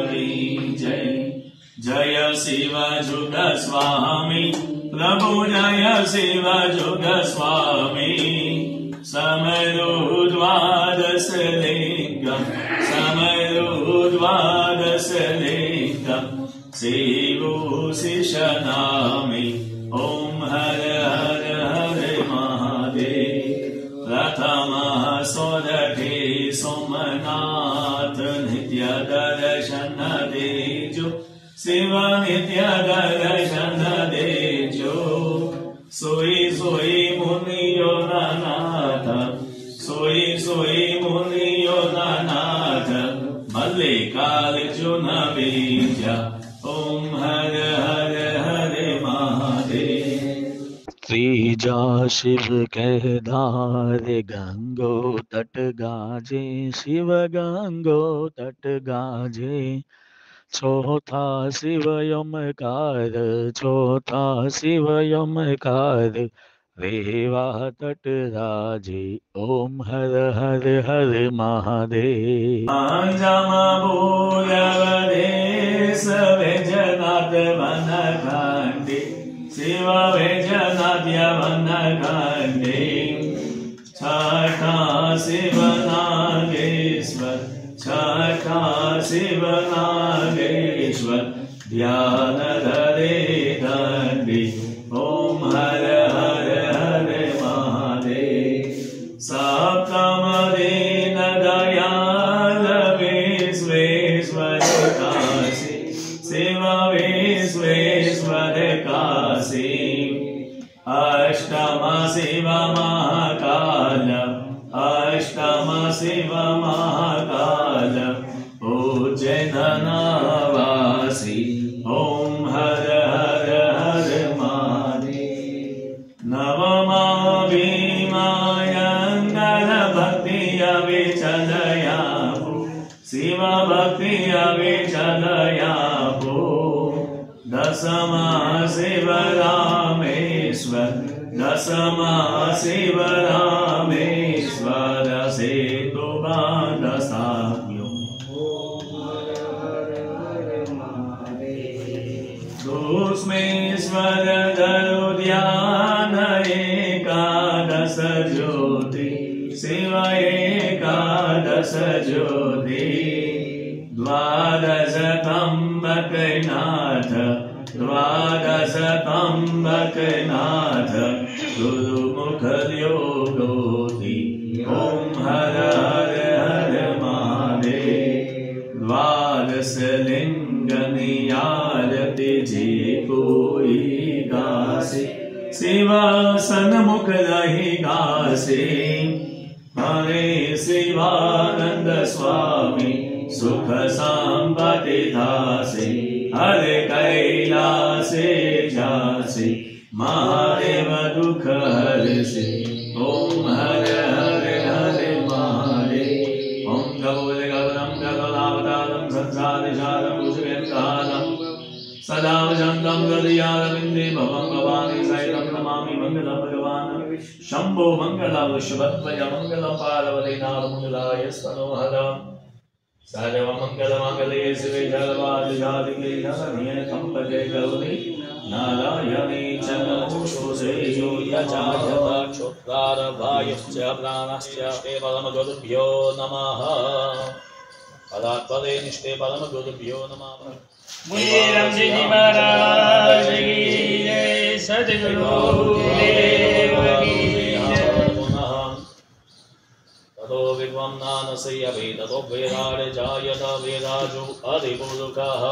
की जय। जय शिव जुग स्वामी प्रभु जय शिव जुग स्वामी। समरो द्वादश लिंगम समरो द्वादश लिंगम शिवो शिशनामि। ओम हर हर हर महादेव। प्रथमः सोदठे सोमनाथ नित्य दर्शन देजो। शिव नित्य दर्शन देजो। सोई सोई मुनियो नाथ सोई सोई मुनियो नाथ भले काल जो न बीजा। ओम हर हर हर महादेव। त्रिजा शिव कहधार गंगो तट गाजे शिव गंगो तट गाजे। चौथा शिव यमकार चौथा शिव यमकार रेवा तट राजे। ओम हर हर हर महादेव। जमा भूयवदेश वैजनाथ वन खंडे शिव वैजनाथ वन खंडे। छठा शिव नागेश्वर छठा शिव नागेश्वर ध्यान धरे दंडी। ओम हर हर हर महादेव। सप्तम दिन दयाल विश्वेश्वर काशी शिव विश्वेश्वर काशी। अष्टम शिव महाकाल अष्टम शिव महाकाल उज्जैन वासी। ओम हर हर हर महादेव। नवमा भीमायंगर भक्ति अविचलया शिव भक्ति अविचलया। दशमा शिव रामेश्वर दशमा शिव रामेश्वर से तो बांधसाभ्यो। दूष्मेश्वर धरु ध्यान एकादश ज्योति शिव एकादश ज्योति। द्वादश त्र्यंबकनाथ द्वादश त्र्यंबकनाथ गुरुमुख योगोति। ओम हर हर हर महादेव। द्वादश लिंग नियारति जे कोई गासे शिव सन्मुख रही गासे। हरे शिवानंद स्वामी सुख संपत्ति दासे। हरे कैलासे जासे महादेव दुख हरसे। ओम हर हर हर महादेव। ओम गौर गौरम गगनावतारम संसारसारम भुजगेन्द्रहारम सदा वसन्तं हृदयारविन्दे भवं भवानी सहितं नमामि मंगलं भगवान् शंभो मंगलं शिवत्वय मंगलं पार्वती नारमंगलाय स्तनोहरम्। सर्वमंगलमांगल्ये शिवे सर्वार्थिसाधिके शरण्ये त्र्यंबके गौरी नारायणे नमोस्तुते। क्षुद्रारभायुश्च प्राणश्च ते परमगुरुभ्यो नमः। परात्परे निष्ठे परमगुरुभ्यो नमः। मुझे रामजी महाराज की जय। सद्गुरु देव की जय। ततो विद्वां नानसय्य वेदतो वेदाय जायत वेदाजो अधिपुरुषः।